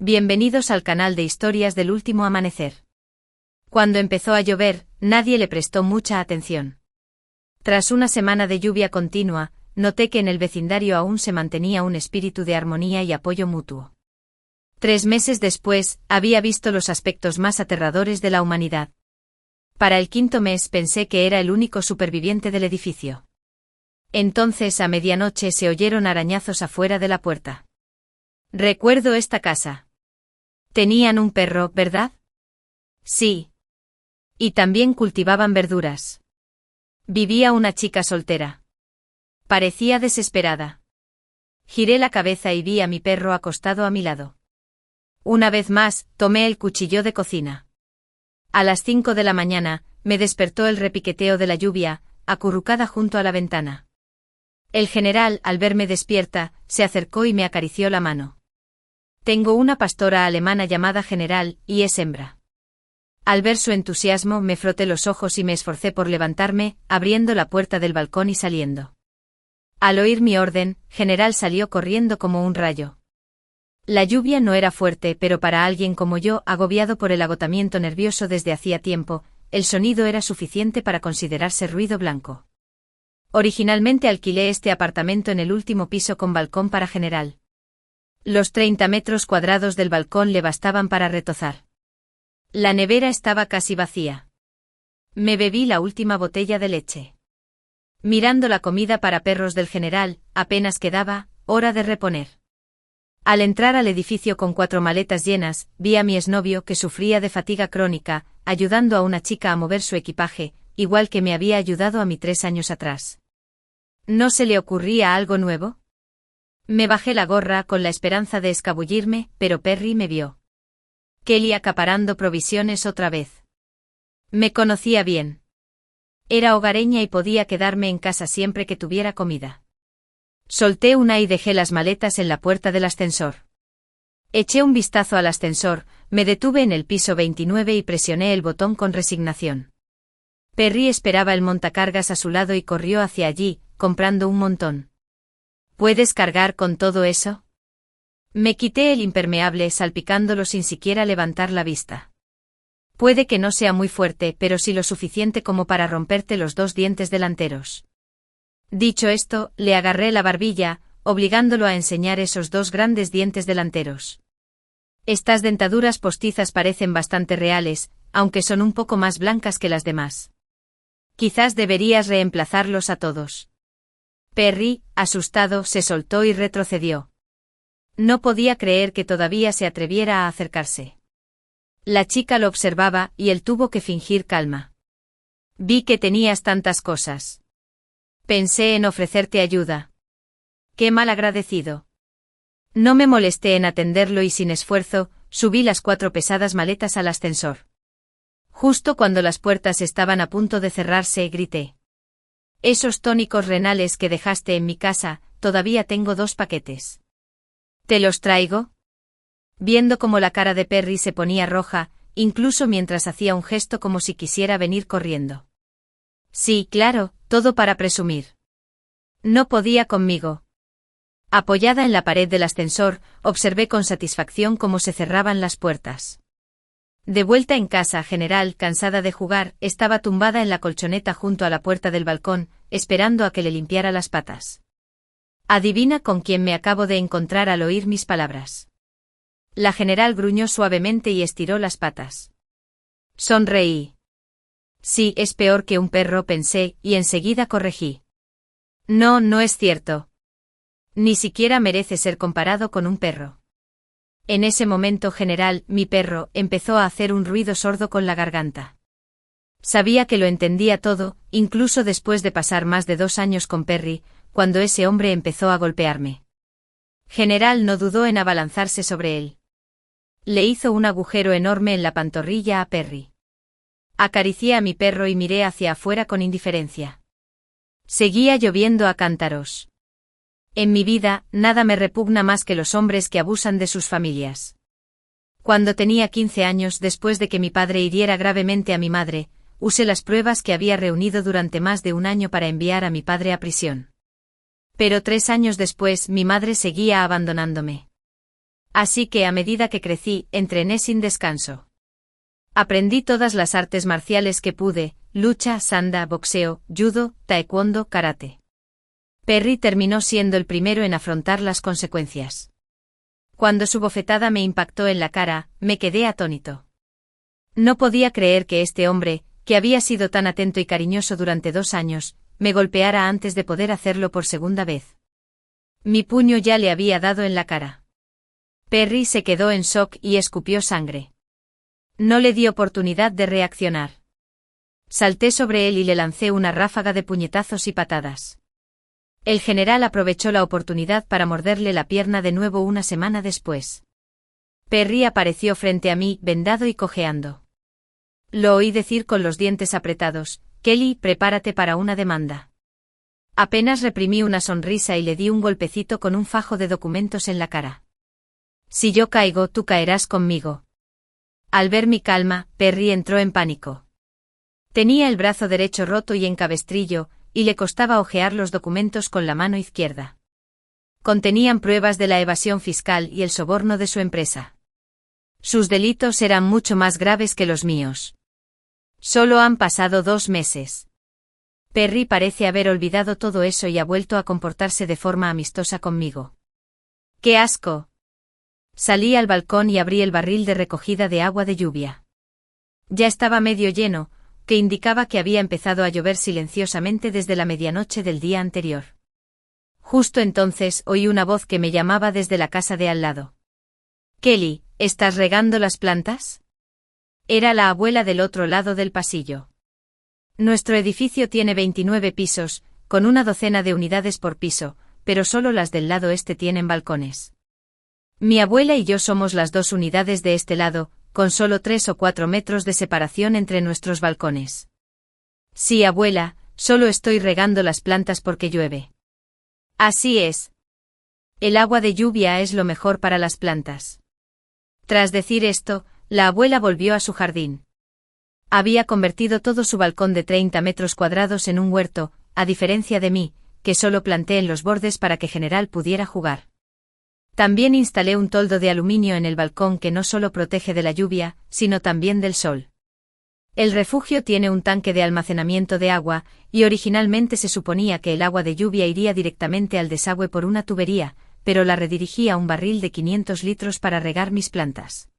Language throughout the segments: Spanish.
Bienvenidos al canal de historias del último amanecer. Cuando empezó a llover, nadie le prestó mucha atención. Tras una semana de lluvia continua, noté que en el vecindario aún se mantenía un espíritu de armonía y apoyo mutuo. 3 meses después, había visto los aspectos más aterradores de la humanidad. Para el 5.º mes pensé que era el único superviviente del edificio. Entonces a medianoche se oyeron arañazos afuera de la puerta. Recuerdo esta casa. Tenían un perro, ¿verdad? Sí. Y también cultivaban verduras. Vivía una chica soltera. Parecía desesperada. Giré la cabeza y vi a mi perro acostado a mi lado. Una vez más, tomé el cuchillo de cocina. A las 5 de la mañana, me despertó el repiqueteo de la lluvia, acurrucada junto a la ventana. El general, al verme despierta, se acercó y me acarició la mano. Tengo una pastora alemana llamada General, y es hembra. Al ver su entusiasmo me froté los ojos y me esforcé por levantarme, abriendo la puerta del balcón y saliendo. Al oír mi orden, General salió corriendo como un rayo. La lluvia no era fuerte, pero para alguien como yo, agobiado por el agotamiento nervioso desde hacía tiempo, el sonido era suficiente para considerarse ruido blanco. Originalmente alquilé este apartamento en el último piso con balcón para General. Los 30 metros cuadrados del balcón le bastaban para retozar. La nevera estaba casi vacía. Me bebí la última botella de leche. Mirando la comida para perros del general, apenas quedaba, hora de reponer. Al entrar al edificio con 4 maletas llenas, vi a mi exnovio que sufría de fatiga crónica, ayudando a una chica a mover su equipaje, igual que me había ayudado a mí 3 años atrás. ¿No se le ocurría algo nuevo? Me bajé la gorra con la esperanza de escabullirme, pero Perry me vio. Kelly acaparando provisiones otra vez. Me conocía bien. Era hogareña y podía quedarme en casa siempre que tuviera comida. Solté una y dejé las maletas en la puerta del ascensor. Eché un vistazo al ascensor, me detuve en el piso 29 y presioné el botón con resignación. Perry esperaba el montacargas a su lado y corrió hacia allí, comprando un montón. ¿Puedes cargar con todo eso? Me quité el impermeable salpicándolo sin siquiera levantar la vista. Puede que no sea muy fuerte, pero sí lo suficiente como para romperte los 2 dientes delanteros. Dicho esto, le agarré la barbilla, obligándolo a enseñar esos 2 grandes dientes delanteros. Estas dentaduras postizas parecen bastante reales, aunque son un poco más blancas que las demás. Quizás deberías reemplazarlos a todos. Perry, asustado, se soltó y retrocedió. No podía creer que todavía se atreviera a acercarse. La chica lo observaba, y él tuvo que fingir calma. Vi que tenías tantas cosas. Pensé en ofrecerte ayuda. Qué mal agradecido. No me molesté en atenderlo y sin esfuerzo, subí las 4 pesadas maletas al ascensor. Justo cuando las puertas estaban a punto de cerrarse, grité. Esos tónicos renales que dejaste en mi casa, todavía tengo 2 paquetes. ¿Te los traigo? Viendo cómo la cara de Perry se ponía roja, incluso mientras hacía un gesto como si quisiera venir corriendo. Sí, claro, todo para presumir. No podía conmigo. Apoyada en la pared del ascensor, observé con satisfacción cómo se cerraban las puertas. De vuelta en casa, General, cansada de jugar, estaba tumbada en la colchoneta junto a la puerta del balcón, esperando a que le limpiara las patas. Adivina con quién me acabo de encontrar al oír mis palabras. La General gruñó suavemente y estiró las patas. Sonreí. Sí, es peor que un perro, pensé, y enseguida corregí. No, no es cierto. Ni siquiera merece ser comparado con un perro. En ese momento, General, mi perro, empezó a hacer un ruido sordo con la garganta. Sabía que lo entendía todo, incluso después de pasar más de 2 años con Perry, cuando ese hombre empezó a golpearme. General no dudó en abalanzarse sobre él. Le hizo un agujero enorme en la pantorrilla a Perry. Acaricié a mi perro y miré hacia afuera con indiferencia. Seguía lloviendo a cántaros. En mi vida, nada me repugna más que los hombres que abusan de sus familias. Cuando tenía 15 años, después de que mi padre hiriera gravemente a mi madre, usé las pruebas que había reunido durante más de 1 año para enviar a mi padre a prisión. Pero 3 años después, mi madre seguía abandonándome. Así que a medida que crecí, entrené sin descanso. Aprendí todas las artes marciales que pude: lucha, sanda, boxeo, judo, taekwondo, karate. Perry terminó siendo el primero en afrontar las consecuencias. Cuando su bofetada me impactó en la cara, me quedé atónito. No podía creer que este hombre, que había sido tan atento y cariñoso durante 2 años, me golpeara antes de poder hacerlo por segunda vez. Mi puño ya le había dado en la cara. Perry se quedó en shock y escupió sangre. No le di oportunidad de reaccionar. Salté sobre él y le lancé una ráfaga de puñetazos y patadas. El general aprovechó la oportunidad para morderle la pierna de nuevo una semana después. Perry apareció frente a mí, vendado y cojeando. Lo oí decir con los dientes apretados: Kelly, prepárate para una demanda. Apenas reprimí una sonrisa y le di un golpecito con un fajo de documentos en la cara. Si yo caigo, tú caerás conmigo. Al ver mi calma, Perry entró en pánico. Tenía el brazo derecho roto y en cabestrillo, y le costaba hojear los documentos con la mano izquierda. Contenían pruebas de la evasión fiscal y el soborno de su empresa. Sus delitos eran mucho más graves que los míos. Solo han pasado 2 meses. Perry parece haber olvidado todo eso y ha vuelto a comportarse de forma amistosa conmigo. ¡Qué asco! Salí al balcón y abrí el barril de recogida de agua de lluvia. Ya estaba medio lleno, que indicaba que había empezado a llover silenciosamente desde la medianoche del día anterior. Justo entonces oí una voz que me llamaba desde la casa de al lado. Kelly, ¿estás regando las plantas? Era la abuela del otro lado del pasillo. Nuestro edificio tiene 29 pisos, con una docena de unidades por piso, pero solo las del lado este tienen balcones. Mi abuela y yo somos las 2 unidades de este lado, con solo 3 o 4 metros de separación entre nuestros balcones. Sí, abuela, solo estoy regando las plantas porque llueve. Así es. El agua de lluvia es lo mejor para las plantas. Tras decir esto, la abuela volvió a su jardín. Había convertido todo su balcón de 30 metros cuadrados en un huerto, a diferencia de mí, que solo planté en los bordes para que General pudiera jugar. También instalé un toldo de aluminio en el balcón que no solo protege de la lluvia, sino también del sol. El refugio tiene un tanque de almacenamiento de agua, y originalmente se suponía que el agua de lluvia iría directamente al desagüe por una tubería, pero la redirigí a un barril de 500 litros para regar mis plantas.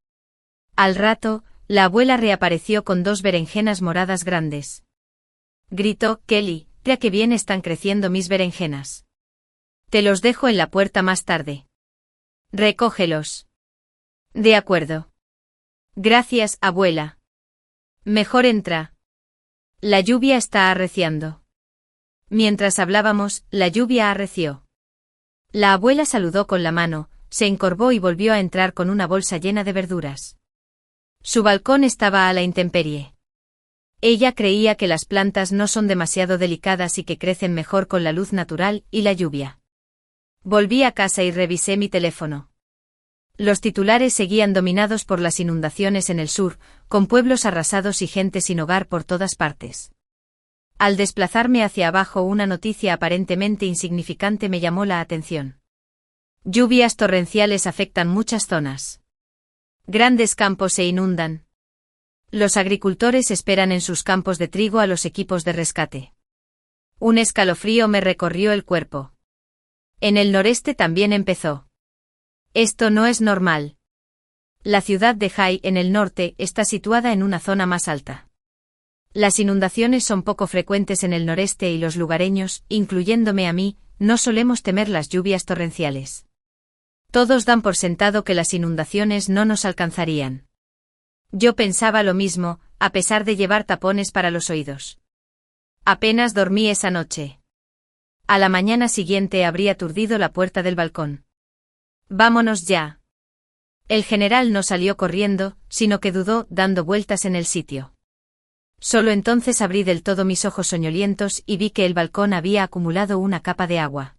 Al rato, la abuela reapareció con 2 berenjenas moradas grandes. Gritó: Kelly, ya que bien están creciendo mis berenjenas. Te los dejo en la puerta más tarde. Recógelos. De acuerdo. Gracias, abuela. Mejor entra. La lluvia está arreciando. Mientras hablábamos, la lluvia arreció. La abuela saludó con la mano, se encorvó y volvió a entrar con una bolsa llena de verduras. Su balcón estaba a la intemperie. Ella creía que las plantas no son demasiado delicadas y que crecen mejor con la luz natural y la lluvia. Volví a casa y revisé mi teléfono. Los titulares seguían dominados por las inundaciones en el sur, con pueblos arrasados y gente sin hogar por todas partes. Al desplazarme hacia abajo, una noticia aparentemente insignificante me llamó la atención. Lluvias torrenciales afectan muchas zonas. Grandes campos se inundan. Los agricultores esperan en sus campos de trigo a los equipos de rescate. Un escalofrío me recorrió el cuerpo. En el noreste también empezó. Esto no es normal. La ciudad de High, en el norte, está situada en una zona más alta. Las inundaciones son poco frecuentes en el noreste y los lugareños, incluyéndome a mí, no solemos temer las lluvias torrenciales. Todos dan por sentado que las inundaciones no nos alcanzarían. Yo pensaba lo mismo, a pesar de llevar tapones para los oídos. Apenas dormí esa noche. A la mañana siguiente abrí aturdido la puerta del balcón. «Vámonos ya». El general no salió corriendo, sino que dudó, dando vueltas en el sitio. Solo entonces abrí del todo mis ojos soñolientos y vi que el balcón había acumulado una capa de agua.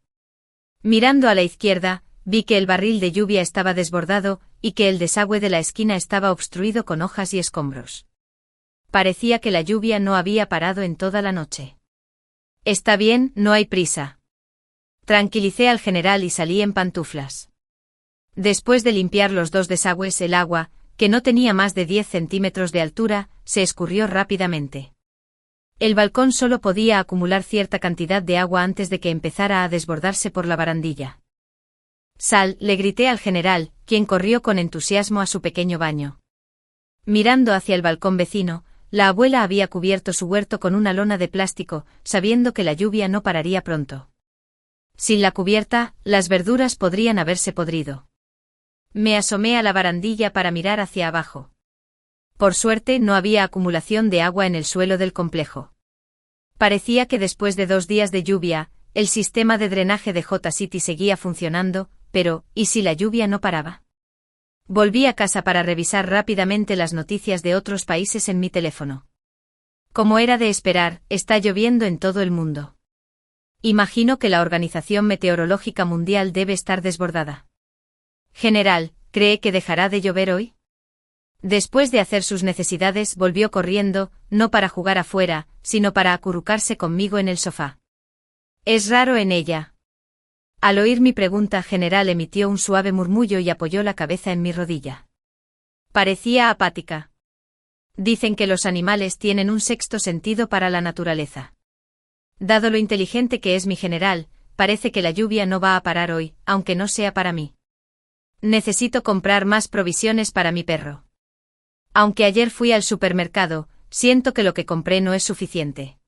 Mirando a la izquierda, vi que el barril de lluvia estaba desbordado, y que el desagüe de la esquina estaba obstruido con hojas y escombros. Parecía que la lluvia no había parado en toda la noche. «Está bien, no hay prisa». Tranquilicé al general y salí en pantuflas. Después de limpiar los dos desagües, el agua, que no tenía más de 10 centímetros de altura, se escurrió rápidamente. El balcón solo podía acumular cierta cantidad de agua antes de que empezara a desbordarse por la barandilla. «Sal», le grité al general, quien corrió con entusiasmo a su pequeño baño. Mirando hacia el balcón vecino, la abuela había cubierto su huerto con una lona de plástico, sabiendo que la lluvia no pararía pronto. Sin la cubierta, las verduras podrían haberse podrido. Me asomé a la barandilla para mirar hacia abajo. Por suerte no había acumulación de agua en el suelo del complejo. Parecía que después de 2 días de lluvia, el sistema de drenaje de J-City seguía funcionando, pero, ¿y si la lluvia no paraba? Volví a casa para revisar rápidamente las noticias de otros países en mi teléfono. Como era de esperar, está lloviendo en todo el mundo. Imagino que la Organización Meteorológica Mundial debe estar desbordada. General, ¿cree que dejará de llover hoy? Después de hacer sus necesidades, volvió corriendo, no para jugar afuera, sino para acurrucarse conmigo en el sofá. Es raro en ella. Al oír mi pregunta, General emitió un suave murmullo y apoyó la cabeza en mi rodilla. Parecía apática. Dicen que los animales tienen un sexto sentido para la naturaleza. Dado lo inteligente que es mi general, parece que la lluvia no va a parar hoy, aunque no sea para mí. Necesito comprar más provisiones para mi perro. Aunque ayer fui al supermercado, siento que lo que compré no es suficiente.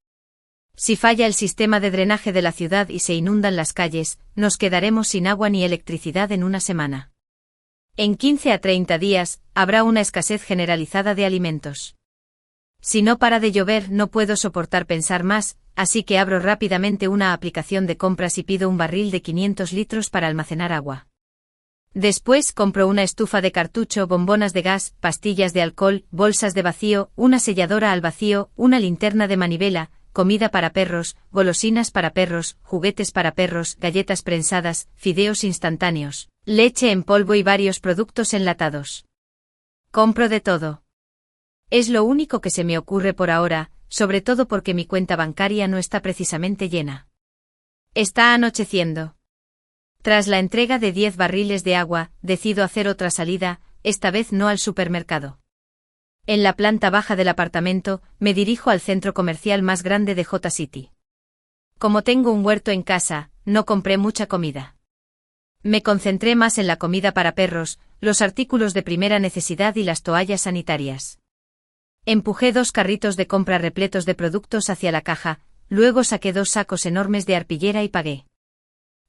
Si falla el sistema de drenaje de la ciudad y se inundan las calles, nos quedaremos sin agua ni electricidad en una semana. En 15 a 30 días, habrá una escasez generalizada de alimentos. Si no para de llover, no puedo soportar pensar más, así que abro rápidamente una aplicación de compras y pido un barril de 500 litros para almacenar agua. Después compro una estufa de cartucho, bombonas de gas, pastillas de alcohol, bolsas de vacío, una selladora al vacío, una linterna de manivela, comida para perros, golosinas para perros, juguetes para perros, galletas prensadas, fideos instantáneos, leche en polvo y varios productos enlatados. Compro de todo. Es lo único que se me ocurre por ahora, sobre todo porque mi cuenta bancaria no está precisamente llena. Está anocheciendo. Tras la entrega de 10 barriles de agua, decido hacer otra salida, esta vez no al supermercado. En la planta baja del apartamento, me dirijo al centro comercial más grande de J-City. Como tengo un huerto en casa, no compré mucha comida. Me concentré más en la comida para perros, los artículos de primera necesidad y las toallas sanitarias. Empujé 2 carritos de compra repletos de productos hacia la caja, luego saqué 2 sacos enormes de arpillera y pagué.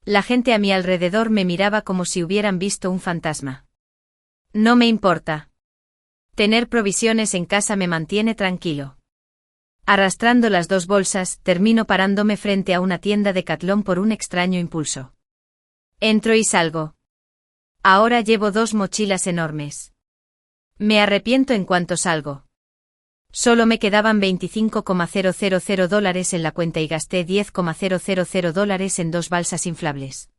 La gente a mi alrededor me miraba como si hubieran visto un fantasma. No me importa. Tener provisiones en casa me mantiene tranquilo. Arrastrando las 2 bolsas, termino parándome frente a una tienda de Decathlon por un extraño impulso. Entro y salgo. Ahora llevo 2 mochilas enormes. Me arrepiento en cuanto salgo. Solo me quedaban $25,000 en la cuenta y gasté $10,000 en 2 balsas inflables.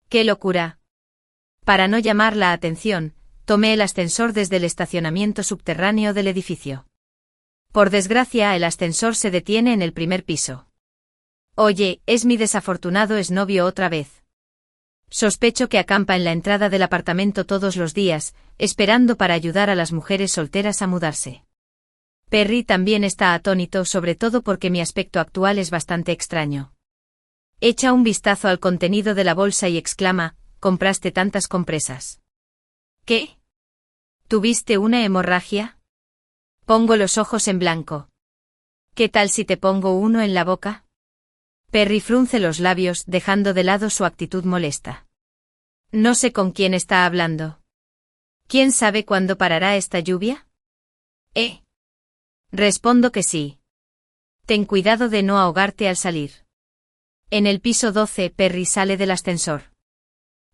¡Qué locura! Para no llamar la atención, tomé el ascensor desde el estacionamiento subterráneo del edificio. Por desgracia, el ascensor se detiene en el primer piso. Oye, es mi desafortunado exnovio otra vez. Sospecho que acampa en la entrada del apartamento todos los días, esperando para ayudar a las mujeres solteras a mudarse. Perry también está atónito, sobre todo porque mi aspecto actual es bastante extraño. Echa un vistazo al contenido de la bolsa y exclama: ¿compraste tantas compresas? ¿Qué? ¿Tuviste una hemorragia? Pongo los ojos en blanco. ¿Qué tal si te pongo uno en la boca? Perry frunce los labios, dejando de lado su actitud molesta. No sé con quién está hablando. ¿Quién sabe cuándo parará esta lluvia? Respondo que sí. Ten cuidado de no ahogarte al salir. En el piso 12, Perry sale del ascensor.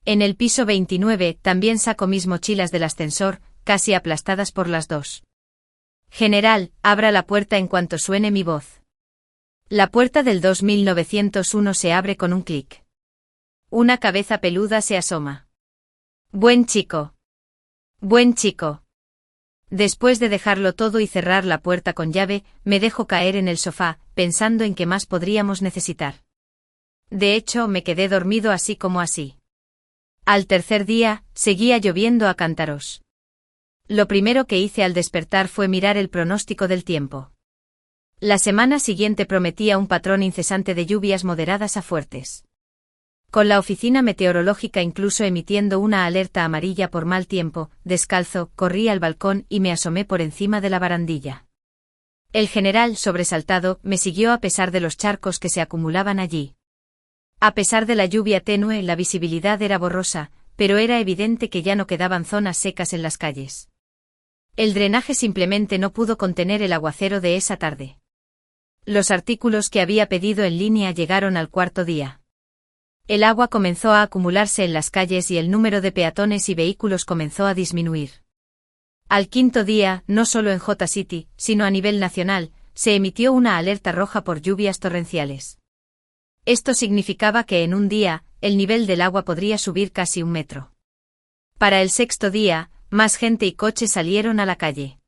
En el piso 29, también saco mis mochilas del ascensor, casi aplastadas por las 2. General, abra la puerta en cuanto suene mi voz. La puerta del 2901 se abre con un clic. Una cabeza peluda se asoma. Buen chico. Buen chico. Después de dejarlo todo y cerrar la puerta con llave, me dejo caer en el sofá, pensando en qué más podríamos necesitar. De hecho, me quedé dormido así como así. Al tercer día, seguía lloviendo a cántaros. Lo primero que hice al despertar fue mirar el pronóstico del tiempo. La semana siguiente prometía un patrón incesante de lluvias moderadas a fuertes. Con la oficina meteorológica incluso emitiendo una alerta amarilla por mal tiempo, descalzo, corrí al balcón y me asomé por encima de la barandilla. El general, sobresaltado, me siguió a pesar de los charcos que se acumulaban allí. A pesar de la lluvia tenue, la visibilidad era borrosa, pero era evidente que ya no quedaban zonas secas en las calles. El drenaje simplemente no pudo contener el aguacero de esa tarde. Los artículos que había pedido en línea llegaron al cuarto día. El agua comenzó a acumularse en las calles y el número de peatones y vehículos comenzó a disminuir. Al quinto día, no solo en J-City, sino a nivel nacional, se emitió una alerta roja por lluvias torrenciales. Esto significaba que en un día, el nivel del agua podría subir casi 1 metro. Para el sexto día, más gente y coches salieron a la calle.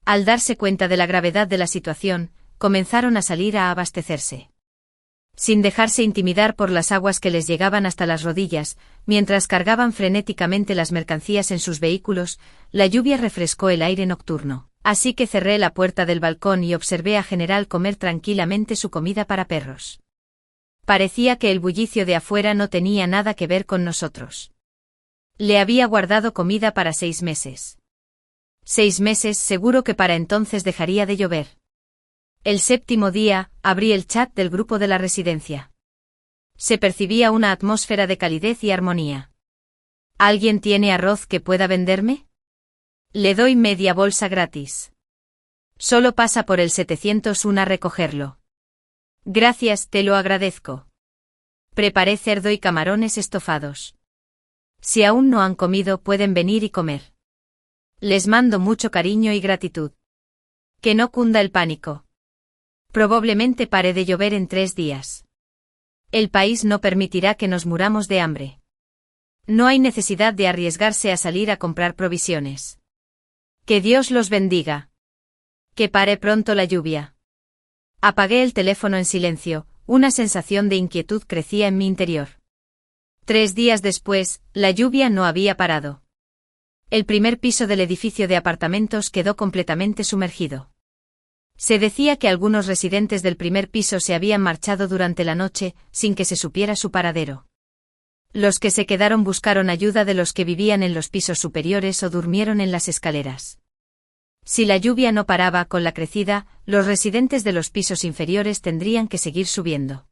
Al darse cuenta de la gravedad de la situación, comenzaron a salir a abastecerse. Sin dejarse intimidar por las aguas que les llegaban hasta las rodillas, mientras cargaban frenéticamente las mercancías en sus vehículos, la lluvia refrescó el aire nocturno, así que cerré la puerta del balcón y observé a General comer tranquilamente su comida para perros. Parecía que el bullicio de afuera no tenía nada que ver con nosotros. Le había guardado comida para 6 meses. 6 meses, seguro que para entonces dejaría de llover. El séptimo día, abrí el chat del grupo de la residencia. Se percibía una atmósfera de calidez y armonía. ¿Alguien tiene arroz que pueda venderme? Le doy media bolsa gratis. Solo pasa por el 701 a recogerlo. Gracias, te lo agradezco. Preparé cerdo y camarones estofados. Si aún no han comido, pueden venir y comer. Les mando mucho cariño y gratitud. Que no cunda el pánico. Probablemente pare de llover en 3 días. El país no permitirá que nos muramos de hambre. No hay necesidad de arriesgarse a salir a comprar provisiones. Que Dios los bendiga. Que pare pronto la lluvia. Apagué el teléfono en silencio, una sensación de inquietud crecía en mi interior. 3 días después, la lluvia no había parado. El primer piso del edificio de apartamentos quedó completamente sumergido. Se decía que algunos residentes del primer piso se habían marchado durante la noche, sin que se supiera su paradero. Los que se quedaron buscaron ayuda de los que vivían en los pisos superiores o durmieron en las escaleras. Si la lluvia no paraba con la crecida, los residentes de los pisos inferiores tendrían que seguir subiendo.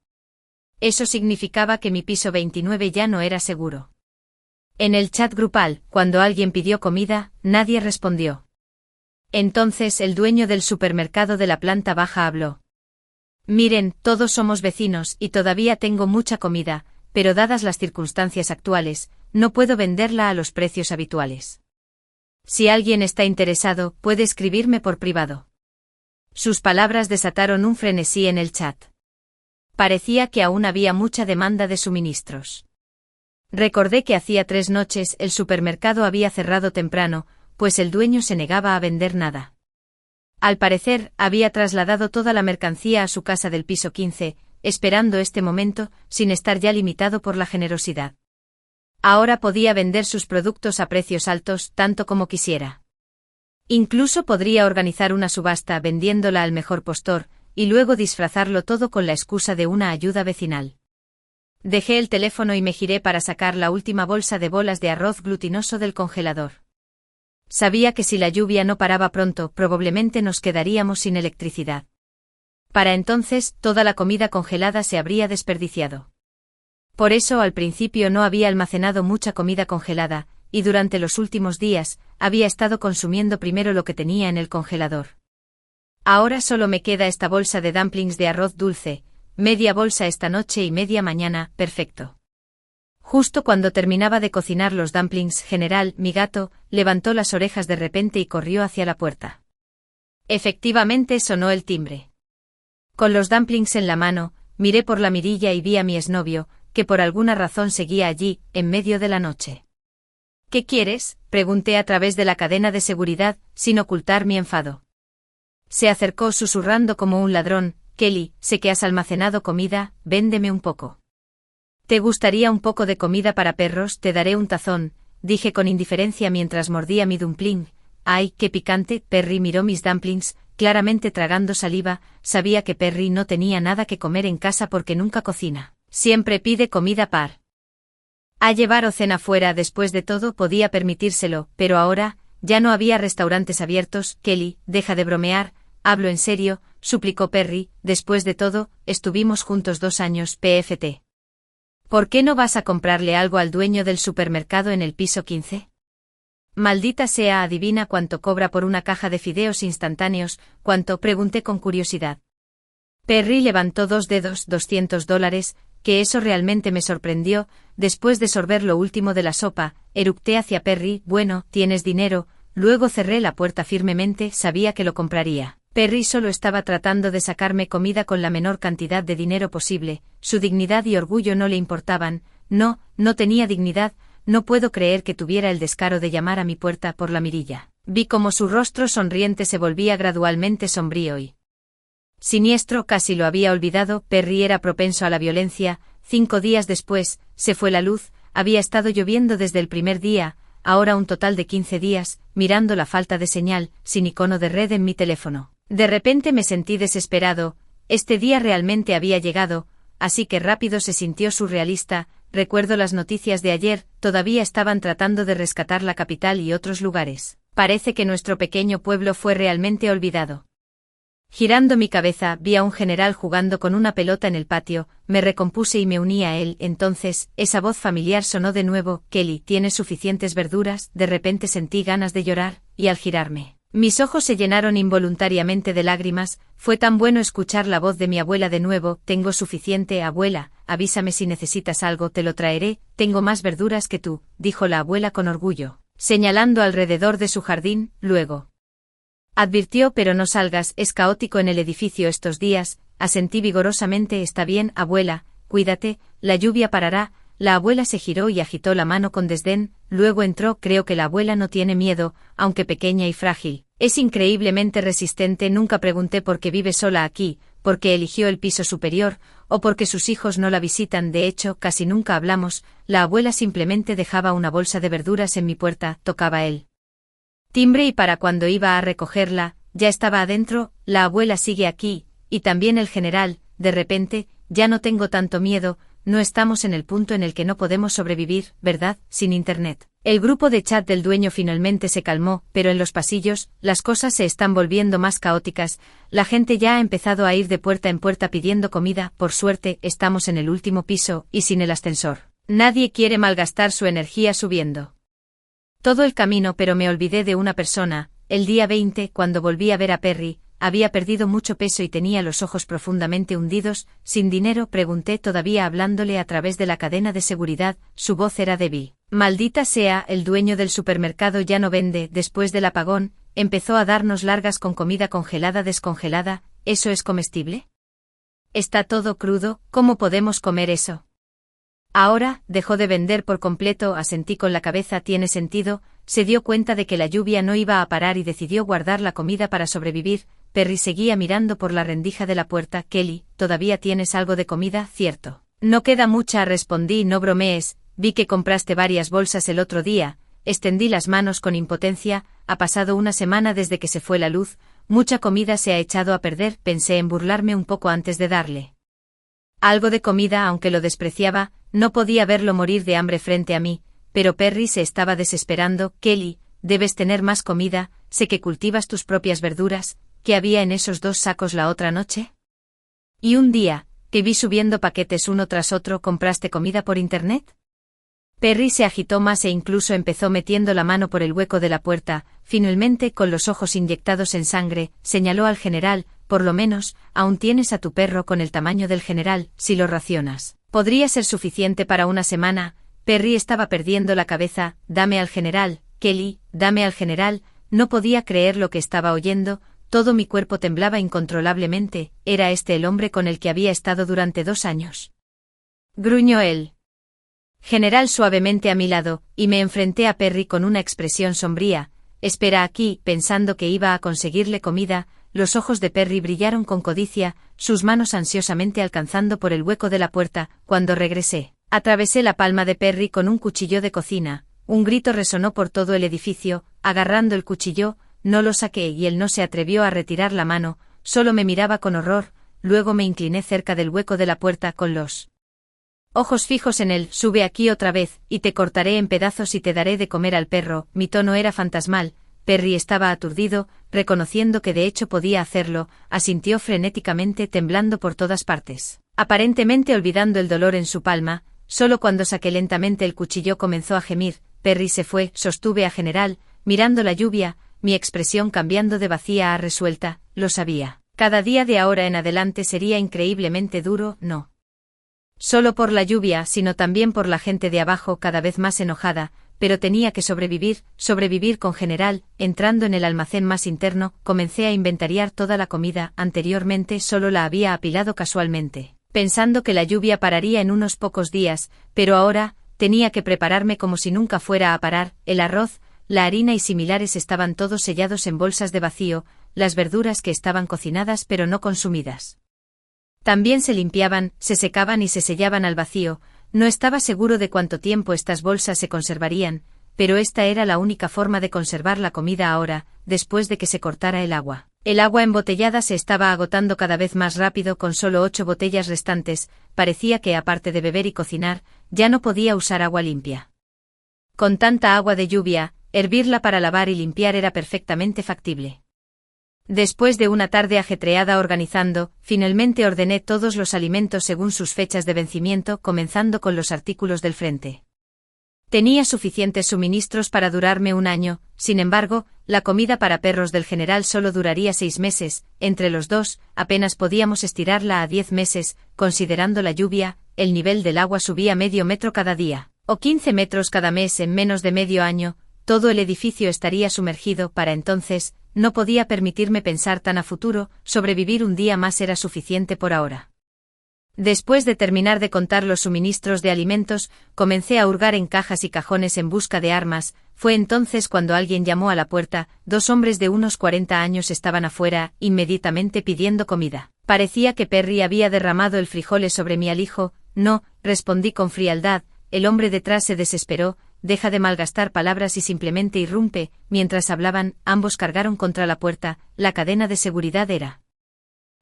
Eso significaba que mi piso 29 ya no era seguro. En el chat grupal, cuando alguien pidió comida, nadie respondió. Entonces el dueño del supermercado de la planta baja habló. Miren, todos somos vecinos y todavía tengo mucha comida, pero dadas las circunstancias actuales, no puedo venderla a los precios habituales. Si alguien está interesado, puede escribirme por privado. Sus palabras desataron un frenesí en el chat. Parecía que aún había mucha demanda de suministros. Recordé que hacía 3 noches el supermercado había cerrado temprano, pues el dueño se negaba a vender nada. Al parecer, había trasladado toda la mercancía a su casa del piso 15, esperando este momento, sin estar ya limitado por la generosidad. Ahora podía vender sus productos a precios altos, tanto como quisiera. Incluso podría organizar una subasta vendiéndola al mejor postor, y luego disfrazarlo todo con la excusa de una ayuda vecinal. Dejé el teléfono y me giré para sacar la última bolsa de bolas de arroz glutinoso del congelador. Sabía que si la lluvia no paraba pronto, probablemente nos quedaríamos sin electricidad. Para entonces, toda la comida congelada se habría desperdiciado. Por eso al principio no había almacenado mucha comida congelada, y durante los últimos días, había estado consumiendo primero lo que tenía en el congelador. Ahora solo me queda esta bolsa de dumplings de arroz dulce, media bolsa esta noche y media mañana, perfecto. Justo cuando terminaba de cocinar los dumplings, General, mi gato, levantó las orejas de repente y corrió hacia la puerta. Efectivamente sonó el timbre. Con los dumplings en la mano, miré por la mirilla y vi a mi exnovio, que por alguna razón seguía allí, en medio de la noche. ¿Qué quieres?, pregunté a través de la cadena de seguridad, sin ocultar mi enfado. Se acercó susurrando como un ladrón. Kelly, sé que has almacenado comida, véndeme un poco. ¿Te gustaría un poco de comida para perros? Te daré un tazón, dije con indiferencia mientras mordía mi dumpling. ¡Ay, qué picante! Perry miró mis dumplings, claramente tragando saliva. Sabía que Perry no tenía nada que comer en casa porque nunca cocina. Siempre pide comida a llevar o cena fuera. Después de todo podía permitírselo, pero ahora, ya no había restaurantes abiertos. Kelly, deja de bromear, hablo en serio, suplicó Perry. Después de todo, estuvimos juntos 2 años. Pft. ¿Por qué no vas a comprarle algo al dueño del supermercado en el piso 15? Maldita sea, adivina cuánto cobra por una caja de fideos instantáneos. ¿Cuánto? Pregunté con curiosidad. Perry levantó 2 dedos. $200, que eso realmente me sorprendió. Después de sorber lo último de la sopa, eructé hacia Perry. Bueno, tienes dinero. Luego cerré la puerta firmemente. Sabía que lo compraría. Perry solo estaba tratando de sacarme comida con la menor cantidad de dinero posible. Su dignidad y orgullo no le importaban. No, no tenía dignidad. No puedo creer que tuviera el descaro de llamar a mi puerta por la mirilla. Vi cómo su rostro sonriente se volvía gradualmente sombrío y siniestro. Casi lo había olvidado. Perry era propenso a la violencia. 5 días después, se fue la luz. Había estado lloviendo desde el primer día, ahora un total de 15 días, mirando la falta de señal, sin icono de red en mi teléfono. De repente me sentí desesperado. Este día realmente había llegado, así que rápido se sintió surrealista. Recuerdo las noticias de ayer, todavía estaban tratando de rescatar la capital y otros lugares. Parece que nuestro pequeño pueblo fue realmente olvidado. Girando mi cabeza, vi a un general jugando con una pelota en el patio. Me recompuse y me uní a él. Entonces, esa voz familiar sonó de nuevo. Kelly, ¿tienes suficientes verduras? De repente sentí ganas de llorar, y al girarme, mis ojos se llenaron involuntariamente de lágrimas. Fue tan bueno escuchar la voz de mi abuela de nuevo. Tengo suficiente, abuela, avísame si necesitas algo, te lo traeré. Tengo más verduras que tú, dijo la abuela con orgullo, señalando alrededor de su jardín. Luego advirtió, pero no salgas, es caótico en el edificio estos días. Asentí vigorosamente. Está bien, abuela, cuídate, la lluvia parará. La abuela se giró y agitó la mano con desdén. Luego entró. Creo que la abuela no tiene miedo, aunque pequeña y frágil. Es increíblemente resistente. Nunca pregunté por qué vive sola aquí, por qué eligió el piso superior, o porque sus hijos no la visitan. De hecho, casi nunca hablamos. La abuela simplemente dejaba una bolsa de verduras en mi puerta. Tocaba el timbre y para cuando iba a recogerla, ya estaba adentro. La abuela sigue aquí, y también el general. De repente, ya no tengo tanto miedo. No estamos en el punto en el que no podemos sobrevivir, ¿verdad? Sin internet. El grupo de chat del dueño finalmente se calmó, pero en los pasillos, las cosas se están volviendo más caóticas. La gente ya ha empezado a ir de puerta en puerta pidiendo comida. Por suerte, estamos en el último piso, y sin el ascensor. Nadie quiere malgastar su energía subiendo todo el camino, pero me olvidé de una persona. El día 20, cuando volví a ver a Perry, había perdido mucho peso y tenía los ojos profundamente hundidos. ¿Sin dinero?, pregunté, todavía hablándole a través de la cadena de seguridad. Su voz era débil. Maldita sea, el dueño del supermercado ya no vende. Después del apagón, empezó a darnos largas con comida congelada descongelada. ¿Eso es comestible? Está todo crudo, ¿cómo podemos comer eso? Ahora, dejó de vender por completo. Asentí con la cabeza. Tiene sentido. Se dio cuenta de que la lluvia no iba a parar y decidió guardar la comida para sobrevivir. Perry seguía mirando por la rendija de la puerta. Kelly, ¿todavía tienes algo de comida? Cierto. No queda mucha, respondí. No bromees, vi que compraste varias bolsas el otro día. Extendí las manos con impotencia. Ha pasado una semana desde que se fue la luz. Mucha comida se ha echado a perder. Pensé en burlarme un poco antes de darle algo de comida, aunque lo despreciaba. No podía verlo morir de hambre frente a mí, pero Perry se estaba desesperando. Kelly, debes tener más comida, sé que cultivas tus propias verduras. ¿Qué había en esos 2 sacos la otra noche? Y un día, te vi subiendo paquetes uno tras otro. ¿Compraste comida por internet? Perry se agitó más e incluso empezó metiendo la mano por el hueco de la puerta. Finalmente, con los ojos inyectados en sangre, señaló al general. Por lo menos, aún tienes a tu perro con el tamaño del general. Si lo racionas, podría ser suficiente para una semana. Perry estaba perdiendo la cabeza. Dame al general, Kelly, dame al general. No podía creer lo que estaba oyendo. Todo mi cuerpo temblaba incontrolablemente. ¿Era este el hombre con el que había estado durante 2 años? Gruñó el general suavemente a mi lado, y me enfrenté a Perry con una expresión sombría. Espera aquí, pensando que iba a conseguirle comida. Los ojos de Perry brillaron con codicia, sus manos ansiosamente alcanzando por el hueco de la puerta. Cuando regresé, Atravesé la palma de Perry con un cuchillo de cocina. Un grito resonó por todo el edificio. Agarrando el cuchillo, no lo saqué y él no se atrevió a retirar la mano, solo me miraba con horror. Luego me incliné cerca del hueco de la puerta con los ojos fijos en él. Sube aquí otra vez, y te cortaré en pedazos y te daré de comer al perro. Mi tono era fantasmal. Perry estaba aturdido, reconociendo que de hecho podía hacerlo, asintió frenéticamente temblando por todas partes. Aparentemente olvidando el dolor en su palma, solo cuando saqué lentamente el cuchillo comenzó a gemir. Perry se fue, sostuve a general, mirando la lluvia, mi expresión cambiando de vacía a resuelta. Lo sabía. Cada día de ahora en adelante sería increíblemente duro, no solo por la lluvia, sino también por la gente de abajo cada vez más enojada, pero tenía que sobrevivir con general. Entrando en el almacén más interno, comencé a inventariar toda la comida. Anteriormente solo la había apilado casualmente, pensando que la lluvia pararía en unos pocos días, pero ahora tenía que prepararme como si nunca fuera a parar. El arroz, la harina y similares estaban todos sellados en bolsas de vacío, las verduras que estaban cocinadas pero no consumidas también se limpiaban, se secaban y se sellaban al vacío. No estaba seguro de cuánto tiempo estas bolsas se conservarían, pero esta era la única forma de conservar la comida ahora, después de que se cortara el agua. El agua embotellada se estaba agotando cada vez más rápido. Con solo 8 botellas restantes, parecía que aparte de beber y cocinar, ya no podía usar agua limpia. Con tanta agua de lluvia, hervirla para lavar y limpiar era perfectamente factible. Después de una tarde ajetreada organizando, finalmente ordené todos los alimentos según sus fechas de vencimiento, comenzando con los artículos del frente. Tenía suficientes suministros para durarme un año. Sin embargo, la comida para perros del general solo duraría 6 meses, entre los dos, apenas podíamos estirarla a 10 meses, considerando la lluvia. El nivel del agua subía medio metro cada día, o 15 metros cada mes. En menos de medio año, todo el edificio estaría sumergido. Para entonces, no podía permitirme pensar tan a futuro. Sobrevivir un día más era suficiente por ahora. Después de terminar de contar los suministros de alimentos, comencé a hurgar en cajas y cajones en busca de armas. Fue entonces cuando alguien llamó a la puerta. 2 hombres de unos 40 años estaban afuera, inmediatamente pidiendo comida. Parecía que Perry había derramado el frijoles sobre mi alijo. No, respondí con frialdad. El hombre detrás se desesperó. Deja de malgastar palabras y simplemente irrumpe. Mientras hablaban, ambos cargaron contra la puerta. La cadena de seguridad era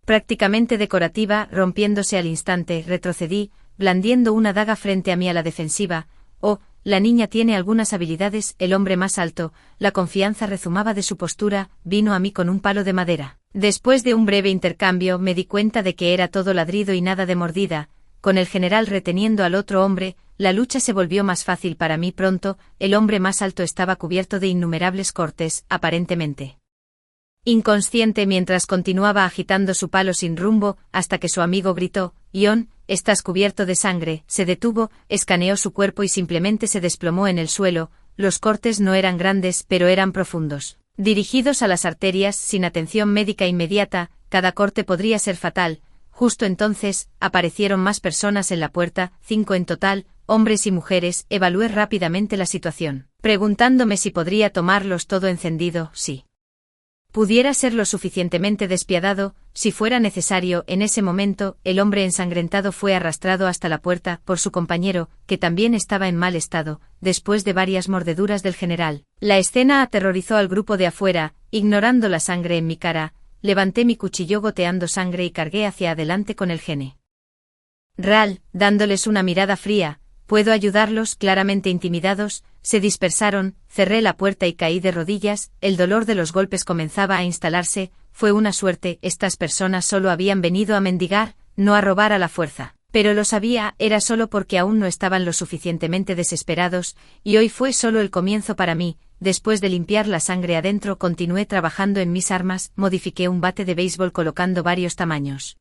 prácticamente decorativa, rompiéndose al instante. Retrocedí, blandiendo una daga frente a mí a la defensiva. Oh, la niña tiene algunas habilidades. El hombre más alto, la confianza rezumaba de su postura, vino a mí con un palo de madera. Después de un breve intercambio me di cuenta de que era todo ladrido y nada de mordida. Con el general reteniendo al otro hombre, la lucha se volvió más fácil para mí. Pronto, el hombre más alto estaba cubierto de innumerables cortes, aparentemente inconsciente mientras continuaba agitando su palo sin rumbo, hasta que su amigo gritó: «Ion, estás cubierto de sangre». Se detuvo, escaneó su cuerpo y simplemente se desplomó en el suelo. Los cortes no eran grandes, pero eran profundos, dirigidos a las arterias. Sin atención médica inmediata, cada corte podría ser fatal. Justo entonces, aparecieron más personas en la puerta, 5 en total, hombres y mujeres. Evalué rápidamente la situación, preguntándome si podría tomarlos todo encendido. Sí. Pudiera ser lo suficientemente despiadado, si fuera necesario. En ese momento, el hombre ensangrentado fue arrastrado hasta la puerta por su compañero, que también estaba en mal estado, después de varias mordeduras del general. La escena aterrorizó al grupo de afuera. Ignorando la sangre en mi cara, levanté mi cuchillo goteando sangre y cargué hacia adelante con el general, dándoles una mirada fría. ¿Puedo ayudarlos? Claramente intimidados, se dispersaron. Cerré la puerta y caí de rodillas. El dolor de los golpes comenzaba a instalarse. Fue una suerte. Estas personas solo habían venido a mendigar, no a robar a la fuerza. Pero lo sabía, era solo porque aún no estaban lo suficientemente desesperados, y hoy fue solo el comienzo para mí. Después de limpiar la sangre adentro, continué trabajando en mis armas. Modifiqué un bate de béisbol colocando varios tamaños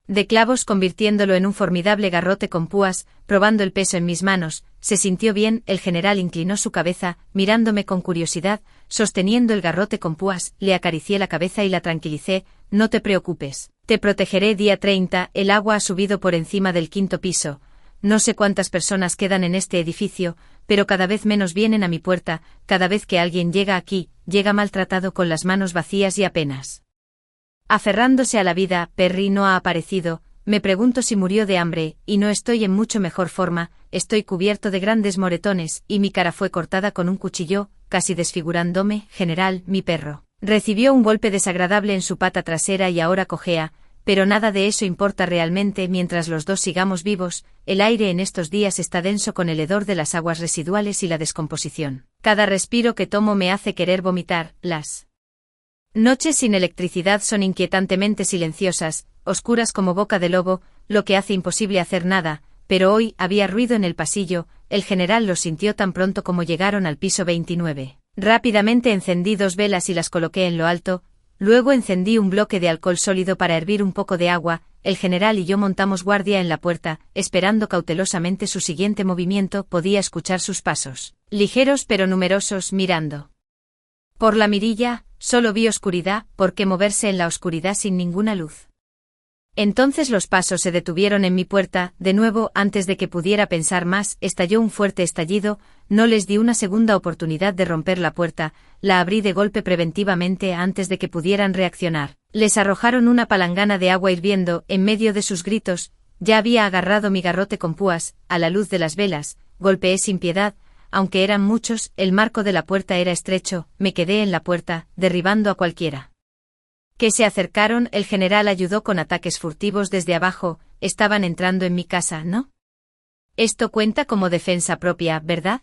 de clavos, convirtiéndolo en un formidable garrote con púas. Probando el peso en mis manos, se sintió bien. El general inclinó su cabeza, mirándome con curiosidad, sosteniendo el garrote con púas. Le acaricié la cabeza y la tranquilicé. No te preocupes, te protegeré. Día 30, el agua ha subido por encima del 5º piso. No sé cuántas personas quedan en este edificio, pero cada vez menos vienen a mi puerta. Cada vez que alguien llega aquí, llega maltratado, con las manos vacías y apenas aferrándose a la vida. Perry no ha aparecido. Me pregunto si murió de hambre, y no estoy en mucho mejor forma, estoy cubierto de grandes moretones, y mi cara fue cortada con un cuchillo, casi desfigurándome. General, mi perro recibió un golpe desagradable en su pata trasera y ahora cojea, pero nada de eso importa realmente mientras los dos sigamos vivos. El aire en estos días está denso con el hedor de las aguas residuales y la descomposición. Cada respiro que tomo me hace querer vomitar. Las noches sin electricidad son inquietantemente silenciosas, oscuras como boca de lobo, lo que hace imposible hacer nada, pero hoy había ruido en el pasillo. El general lo sintió tan pronto como llegaron al piso 29. Rápidamente encendí 2 velas y las coloqué en lo alto, luego encendí un bloque de alcohol sólido para hervir un poco de agua. El general y yo montamos guardia en la puerta, esperando cautelosamente su siguiente movimiento. Podía escuchar sus pasos, ligeros pero numerosos, mirando por la mirilla. Solo vi oscuridad. ¿Por qué moverse en la oscuridad sin ninguna luz? Entonces los pasos se detuvieron en mi puerta. De nuevo, antes de que pudiera pensar más, estalló un fuerte estallido. No les di una segunda oportunidad de romper la puerta, la abrí de golpe preventivamente antes de que pudieran reaccionar. Les arrojaron una palangana de agua hirviendo. En medio de sus gritos, ya había agarrado mi garrote con púas. A la luz de las velas, golpeé sin piedad. Aunque eran muchos, el marco de la puerta era estrecho. Me quedé en la puerta, derribando a cualquiera que se acercaron. El general ayudó con ataques furtivos desde abajo. Estaban entrando en mi casa, ¿no? Esto cuenta como defensa propia, ¿verdad?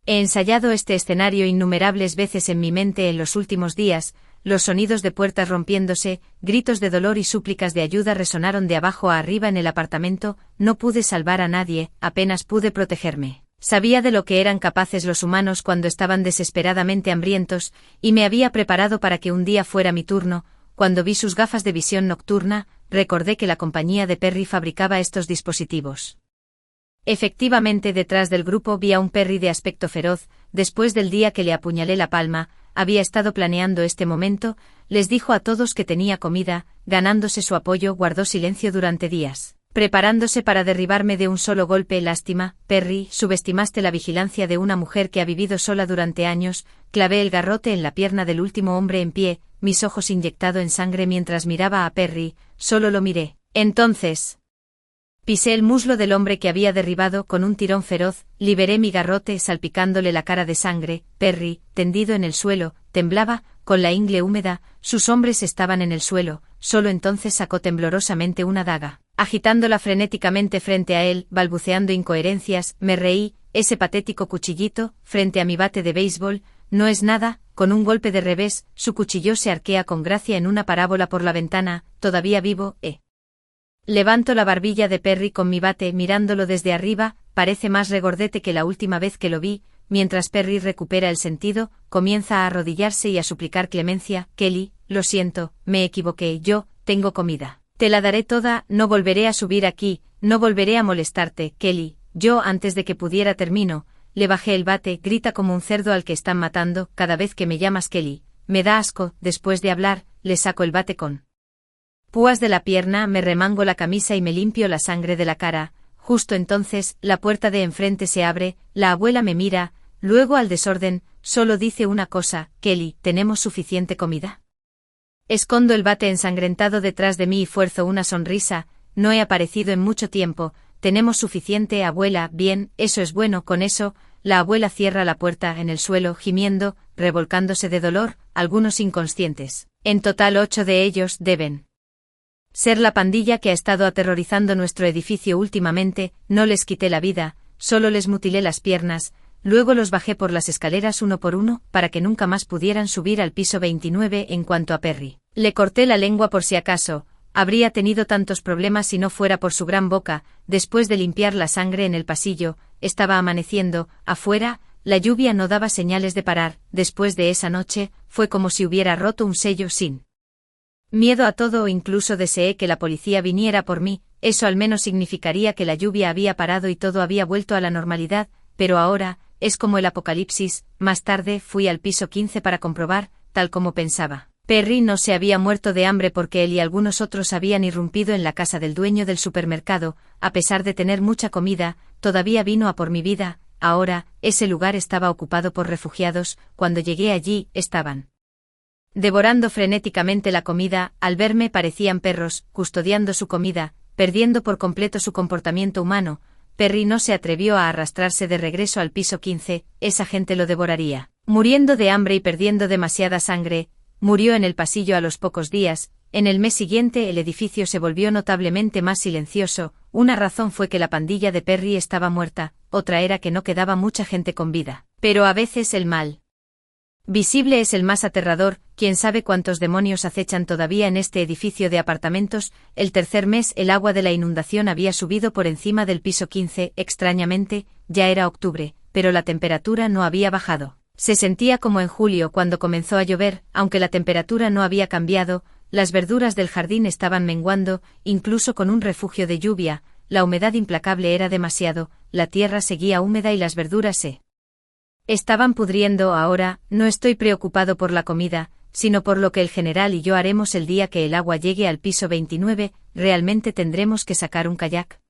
He ensayado este escenario innumerables veces en mi mente en los últimos días. Los sonidos de puertas rompiéndose, gritos de dolor y súplicas de ayuda resonaron de abajo a arriba en el apartamento. No pude salvar a nadie, apenas pude protegerme. Sabía de lo que eran capaces los humanos cuando estaban desesperadamente hambrientos, y me había preparado para que un día fuera mi turno. Cuando vi sus gafas de visión nocturna, recordé que la compañía de Perry fabricaba estos dispositivos. Efectivamente, detrás del grupo vi a un Perry de aspecto feroz. Después del día que le apuñalé la palma, había estado planeando este momento. Les dijo a todos que tenía comida, ganándose su apoyo. Guardó silencio durante días, preparándose para derribarme de un solo golpe. Lástima, Perry, subestimaste la vigilancia de una mujer que ha vivido sola durante años. Clavé el garrote en la pierna del último hombre en pie, mis ojos inyectados en sangre mientras miraba a Perry. Solo lo miré. Entonces pisé el muslo del hombre que había derribado con un tirón feroz. Liberé mi garrote salpicándole la cara de sangre. Perry, tendido en el suelo, temblaba, con la ingle húmeda. Sus hombres estaban en el suelo. Solo entonces sacó temblorosamente una daga, agitándola frenéticamente frente a él, balbuceando incoherencias. Me reí. Ese patético cuchillito, frente a mi bate de béisbol, no es nada. Con un golpe de revés, su cuchillo se arquea con gracia en una parábola por la ventana. Todavía vivo, Levanto la barbilla de Perry con mi bate mirándolo desde arriba. Parece más regordete que la última vez que lo vi. Mientras Perry recupera el sentido, comienza a arrodillarse y a suplicar clemencia. Kelly, lo siento, me equivoqué. Yo tengo comida. Te la daré toda. No volveré a subir aquí, no volveré a molestarte, Kelly. Yo, antes de que pudiera termino, le bajé el bate. Grita como un cerdo al que están matando. Cada vez que me llamas Kelly, me da asco. Después de hablar, le saco el bate con púas de la pierna, me remango la camisa y me limpio la sangre de la cara. Justo entonces, la puerta de enfrente se abre. La abuela me mira, luego al desorden, solo dice una cosa: Kelly, ¿tenemos suficiente comida? Escondo el bate ensangrentado detrás de mí y fuerzo una sonrisa. No he aparecido en mucho tiempo. Tenemos suficiente, abuela. Bien, eso es bueno. Con eso, la abuela cierra la puerta. En el suelo, gimiendo, revolcándose de dolor, algunos inconscientes. En total 8 de ellos deben ser la pandilla que ha estado aterrorizando nuestro edificio últimamente. No les quité la vida, solo les mutilé las piernas. Luego los bajé por las escaleras uno por uno, para que nunca más pudieran subir al piso 29. En cuanto a Perry, le corté la lengua por si acaso. Habría tenido tantos problemas si no fuera por su gran boca. Después de limpiar la sangre en el pasillo, estaba amaneciendo. Afuera, la lluvia no daba señales de parar. Después de esa noche, fue como si hubiera roto un sello sin miedo a todo, o incluso deseé que la policía viniera por mí. Eso al menos significaría que la lluvia había parado y todo había vuelto a la normalidad, pero ahora, es como el apocalipsis. Más tarde fui al piso 15 para comprobar, tal como pensaba, Perry no se había muerto de hambre porque él y algunos otros habían irrumpido en la casa del dueño del supermercado. A pesar de tener mucha comida, todavía vino a por mi vida. Ahora, ese lugar estaba ocupado por refugiados. Cuando llegué allí, estaban devorando frenéticamente la comida. Al verme parecían perros, custodiando su comida. perdiendo por completo su comportamiento humano, Perry no se atrevió a arrastrarse de regreso al piso 15, esa gente lo devoraría. Muriendo de hambre y perdiendo demasiada sangre, murió en el pasillo a los pocos días. En el mes siguiente el edificio se volvió notablemente más silencioso. Una razón fue que la pandilla de Perry estaba muerta, otra era que no quedaba mucha gente con vida. Pero a veces el mal visible es el más aterrador. Quién sabe cuántos demonios acechan todavía en este edificio de apartamentos. El tercer mes el agua de la inundación había subido por encima del piso 15, extrañamente, ya era octubre, pero la temperatura no había bajado. Se sentía como en julio cuando comenzó a llover, aunque la temperatura no había cambiado. Las verduras del jardín estaban menguando, incluso con un refugio de lluvia. La humedad implacable era demasiado, la tierra seguía húmeda y las verduras se estaban pudriendo. Ahora, no estoy preocupado por la comida, sino por lo que el general y yo haremos el día que el agua llegue al piso 29, ¿realmente tendremos que sacar un kayak?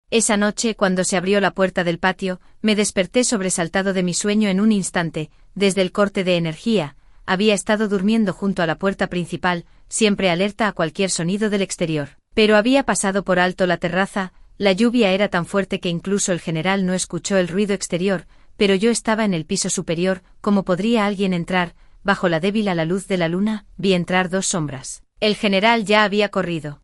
Esa noche, cuando se abrió la puerta del patio, me desperté sobresaltado de mi sueño en un instante. Desde el corte de energía, había estado durmiendo junto a la puerta principal, siempre alerta a cualquier sonido del exterior. Pero había pasado por alto la terraza. La lluvia era tan fuerte que incluso el general no escuchó el ruido exterior, pero yo estaba en el piso superior. ¿Cómo podría alguien entrar? Bajo la débil a la luz de la luna, vi entrar dos sombras. El general ya había corrido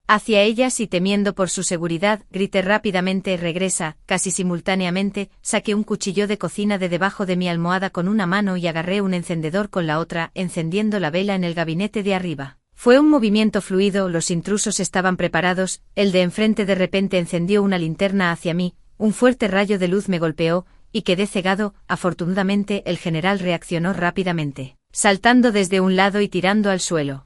hacia ellas y temiendo por su seguridad, grité rápidamente «regresa». Casi simultáneamente, saqué un cuchillo de cocina de debajo de mi almohada con una mano y agarré un encendedor con la otra, encendiendo la vela en el gabinete de arriba. Fue un movimiento fluido, los intrusos estaban preparados. El de enfrente de repente encendió una linterna hacia mí, un fuerte rayo de luz me golpeó, y quedé cegado. Afortunadamente el general reaccionó rápidamente, saltando desde un lado y tirando al suelo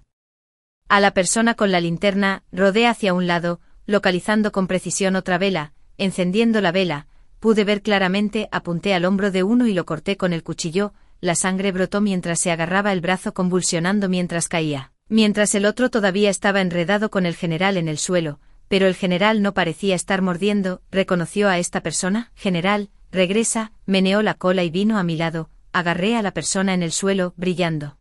a la persona con la linterna. Rodé hacia un lado, localizando con precisión otra vela. Encendiendo la vela, pude ver claramente, apunté al hombro de uno y lo corté con el cuchillo. La sangre brotó mientras se agarraba el brazo, convulsionando mientras caía, mientras el otro todavía estaba enredado con el general en el suelo, pero el general no parecía estar mordiendo. ¿Reconoció a esta persona? «General, regresa». Meneó la cola y vino a mi lado. Agarré a la persona en el suelo, brillando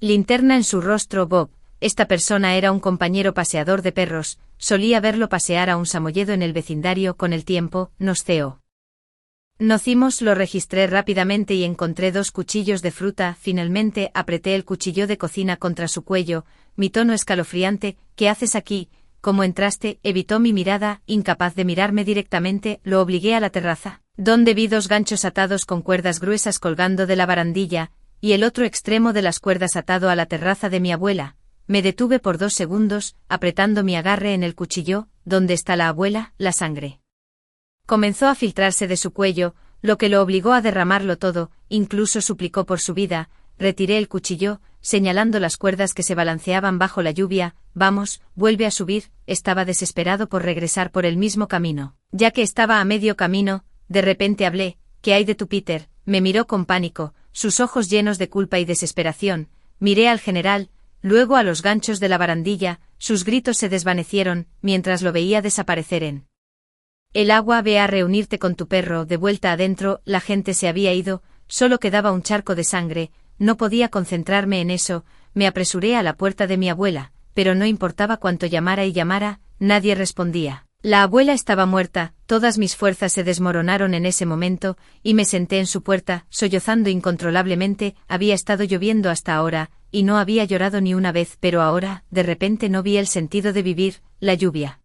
linterna en su rostro. «Bob». Esta persona era un compañero paseador de perros, solía verlo pasear a un samoyedo en el vecindario. Con el tiempo, nos conocimos. Lo registré rápidamente y encontré dos cuchillos de fruta. Finalmente, apreté el cuchillo de cocina contra su cuello, mi tono escalofriante. «¿Qué haces aquí? ¿Cómo entraste?». Evitó mi mirada, incapaz de mirarme directamente. Lo obligué a la terraza, donde vi dos ganchos atados con cuerdas gruesas colgando de la barandilla, y el otro extremo de las cuerdas atado a la terraza de mi abuela. Me detuve por 2 segundos, apretando mi agarre en el cuchillo. «¿Dónde está la abuela?». La sangre comenzó a filtrarse de su cuello, lo que lo obligó a derramarlo todo. Incluso suplicó por su vida. Retiré el cuchillo, señalando las cuerdas que se balanceaban bajo la lluvia. «Vamos, vuelve a subir». Estaba desesperado por regresar por el mismo camino, ya que estaba a medio camino. De repente hablé. «¿Qué hay de tu Peter?». Me miró con pánico, sus ojos llenos de culpa y desesperación. Miré al general, luego a los ganchos de la barandilla. Sus gritos se desvanecieron, mientras lo veía desaparecer en el agua. «Ve a reunirte con tu perro». De vuelta adentro, la gente se había ido, solo quedaba un charco de sangre. No podía concentrarme en eso. Me apresuré a la puerta de mi abuela, pero no importaba cuánto llamara y llamara, nadie respondía. La abuela estaba muerta. Todas mis fuerzas se desmoronaron en ese momento, y me senté en su puerta, sollozando incontrolablemente. Había estado lloviendo hasta ahora, y no había llorado ni una vez, pero ahora, de repente no vi el sentido de vivir. La lluvia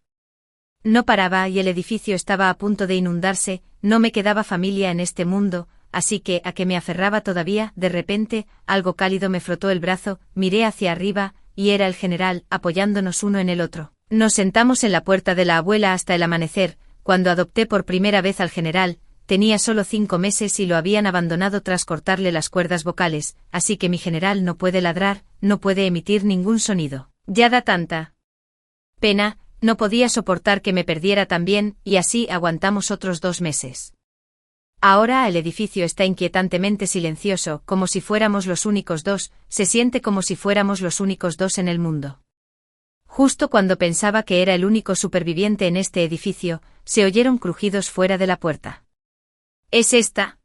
no paraba y el edificio estaba a punto de inundarse. No me quedaba familia en este mundo, así que, ¿a qué me aferraba todavía? De repente, algo cálido me frotó el brazo. Miré hacia arriba, y era el general, apoyándonos uno en el otro. Nos sentamos en la puerta de la abuela hasta el amanecer. Cuando adopté por primera vez al general, tenía solo 5 meses y lo habían abandonado tras cortarle las cuerdas vocales, así que mi general no puede ladrar, no puede emitir ningún sonido. Ya da tanta pena. No podía soportar que me perdiera también, y así aguantamos otros 2 meses. Ahora el edificio está inquietantemente silencioso, como si fuéramos los únicos dos. Se siente como si fuéramos los únicos dos en el mundo. Justo cuando pensaba que era el único superviviente en este edificio, se oyeron crujidos fuera de la puerta. «¿Es esta?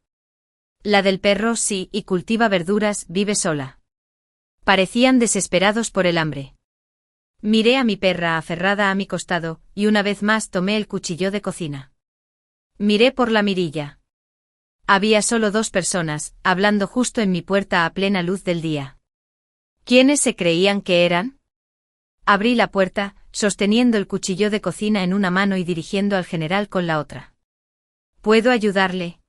La del perro?» «Sí, y cultiva verduras, vive sola». Parecían desesperados por el hambre. Miré a mi perra aferrada a mi costado, y una vez más tomé el cuchillo de cocina. Miré por la mirilla. Había solo 2 personas, hablando justo en mi puerta a plena luz del día. ¿Quiénes se creían que eran? Abrí la puerta, sosteniendo el cuchillo de cocina en una mano y dirigiendo al general con la otra. ¿Puedo ayudarle?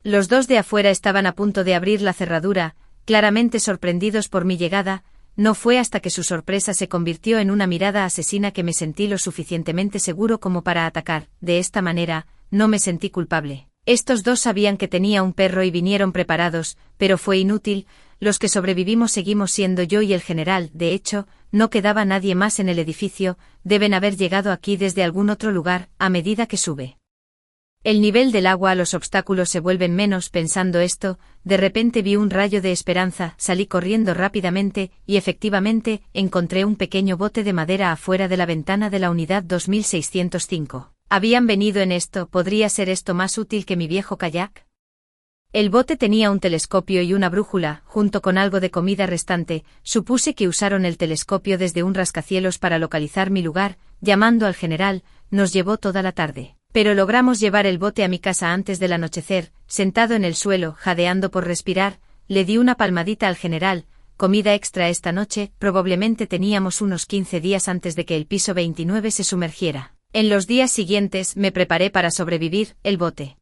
Los 2 de afuera estaban a punto de abrir la cerradura, claramente sorprendidos por mi llegada. No fue hasta que su sorpresa se convirtió en una mirada asesina que me sentí lo suficientemente seguro como para atacar. De esta manera, no me sentí culpable. Estos 2 sabían que tenía un perro y vinieron preparados, pero fue inútil. Los que sobrevivimos seguimos siendo yo y el general. De hecho, no quedaba nadie más en el edificio. Deben haber llegado aquí desde algún otro lugar, a medida que sube el nivel del agua, los obstáculos se vuelven menos. Pensando esto, de repente vi un rayo de esperanza, salí corriendo rápidamente, y efectivamente, encontré un pequeño bote de madera afuera de la ventana de la unidad 2605. ¿Habían venido en esto? ¿Podría ser esto más útil que mi viejo kayak? El bote tenía un telescopio y una brújula, junto con algo de comida restante. Supuse que usaron el telescopio desde un rascacielos para localizar mi lugar. Llamando al general, nos llevó toda la tarde. Pero logramos llevar el bote a mi casa antes del anochecer. Sentado en el suelo, jadeando por respirar, le di una palmadita al general. Comida extra esta noche. Probablemente teníamos unos 15 días antes de que el piso 29 se sumergiera. En los días siguientes me preparé para sobrevivir. El bote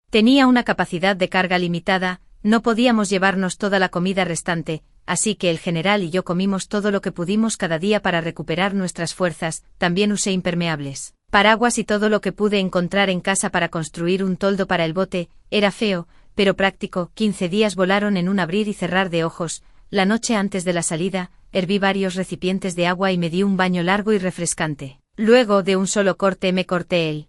tenía una capacidad de carga limitada, no podíamos llevarnos toda la comida restante, así que el general y yo comimos todo lo que pudimos cada día para recuperar nuestras fuerzas. También usé impermeables, paraguas y todo lo que pude encontrar en casa para construir un toldo para el bote. Era feo, pero práctico. 15 días volaron en un abrir y cerrar de ojos. La noche antes de la salida, herví varios recipientes de agua y me di un baño largo y refrescante. Luego, de un solo corte, me corté el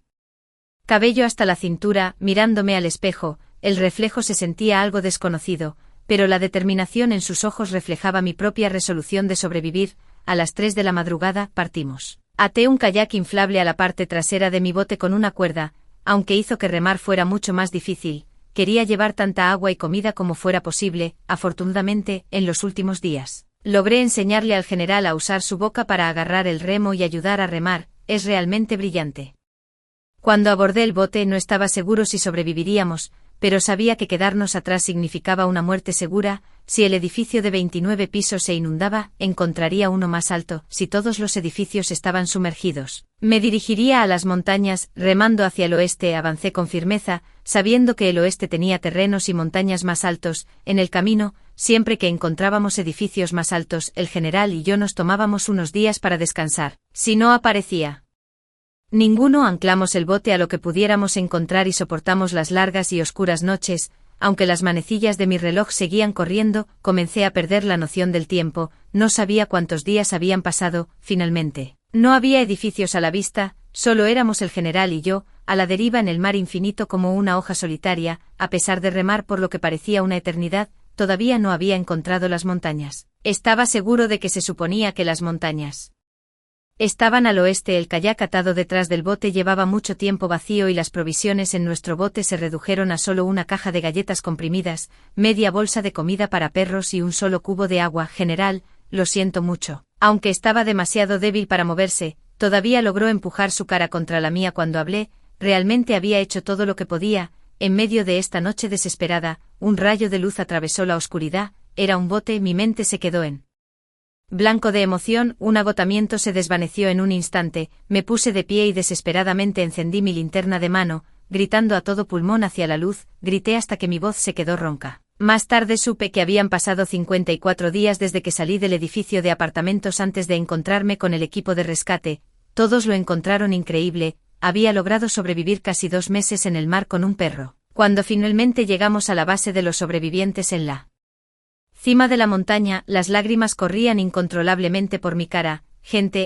cabello hasta la cintura. Mirándome al espejo, el reflejo se sentía algo desconocido, pero la determinación en sus ojos reflejaba mi propia resolución de sobrevivir. A las 3 de la madrugada, partimos. Até un kayak inflable a la parte trasera de mi bote con una cuerda, aunque hizo que remar fuera mucho más difícil. Quería llevar tanta agua y comida como fuera posible. Afortunadamente, en los últimos días, logré enseñarle al general a usar su boca para agarrar el remo y ayudar a remar. Es realmente brillante. Cuando abordé el bote no estaba seguro si sobreviviríamos, pero sabía que quedarnos atrás significaba una muerte segura. Si el edificio de 29 pisos se inundaba, encontraría uno más alto. Si todos los edificios estaban sumergidos, me dirigiría a las montañas. Remando hacia el oeste avancé con firmeza, sabiendo que el oeste tenía terrenos y montañas más altos. En el camino, siempre que encontrábamos edificios más altos, el general y yo nos tomábamos unos días para descansar. Si no aparecía ninguno, anclamos el bote a lo que pudiéramos encontrar y soportamos las largas y oscuras noches. Aunque las manecillas de mi reloj seguían corriendo, comencé a perder la noción del tiempo. No sabía cuántos días habían pasado. Finalmente, no había edificios a la vista, solo éramos el general y yo, a la deriva en el mar infinito como una hoja solitaria. A pesar de remar por lo que parecía una eternidad, todavía no había encontrado las montañas. Estaba seguro de que se suponía que las montañas estaban al oeste. El kayak atado detrás del bote llevaba mucho tiempo vacío y las provisiones en nuestro bote se redujeron a solo una caja de galletas comprimidas, media bolsa de comida para perros y un solo cubo de agua. General, lo siento mucho. Aunque estaba demasiado débil para moverse, todavía logró empujar su cara contra la mía cuando hablé. Realmente había hecho todo lo que podía. En medio de esta noche desesperada, un rayo de luz atravesó la oscuridad. Era un bote. Mi mente se quedó en blanco de emoción. Un agotamiento se desvaneció en un instante. Me puse de pie y desesperadamente encendí mi linterna de mano, gritando a todo pulmón hacia la luz. Grité hasta que mi voz se quedó ronca. Más tarde supe que habían pasado 54 días desde que salí del edificio de apartamentos antes de encontrarme con el equipo de rescate. Todos lo encontraron increíble. Había logrado sobrevivir casi 2 meses en el mar con un perro. Cuando finalmente llegamos a la base de los sobrevivientes en la cima de la montaña, las lágrimas corrían incontrolablemente por mi cara.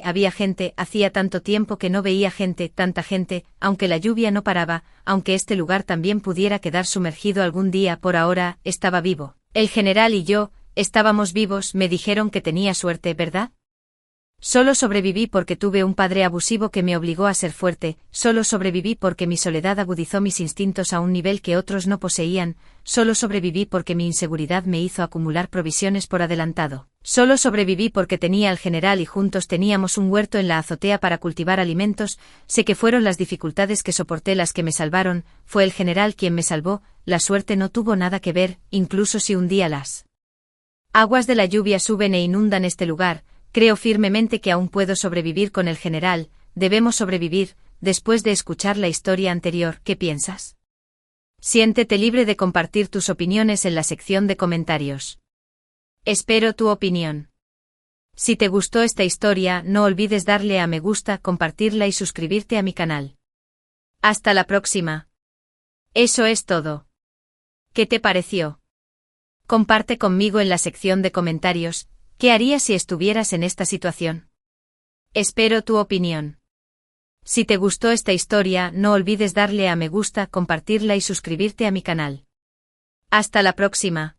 Había gente. Hacía tanto tiempo que no veía gente, tanta gente, aunque la lluvia no paraba, aunque este lugar también pudiera quedar sumergido algún día. Por ahora, estaba vivo. El general y yo, estábamos vivos. Me dijeron que tenía suerte, ¿verdad? Solo sobreviví porque tuve un padre abusivo que me obligó a ser fuerte. Solo sobreviví porque mi soledad agudizó mis instintos a un nivel que otros no poseían. Solo sobreviví porque mi inseguridad me hizo acumular provisiones por adelantado. Solo sobreviví porque tenía al general y juntos teníamos un huerto en la azotea para cultivar alimentos. Sé que fueron las dificultades que soporté las que me salvaron, fue el general quien me salvó, la suerte no tuvo nada que ver, incluso si un día las aguas de la lluvia suben e inundan este lugar, creo firmemente que aún puedo sobrevivir con el general, debemos sobrevivir. Después de escuchar la historia anterior, ¿qué piensas? Siéntete libre de compartir tus opiniones en la sección de comentarios. Espero tu opinión. Si te gustó esta historia, no olvides darle a me gusta, compartirla y suscribirte a mi canal. Hasta la próxima. Eso es todo. ¿Qué te pareció? Comparte conmigo en la sección de comentarios, ¿qué harías si estuvieras en esta situación? Espero tu opinión. Si te gustó esta historia, no olvides darle a me gusta, compartirla y suscribirte a mi canal. Hasta la próxima.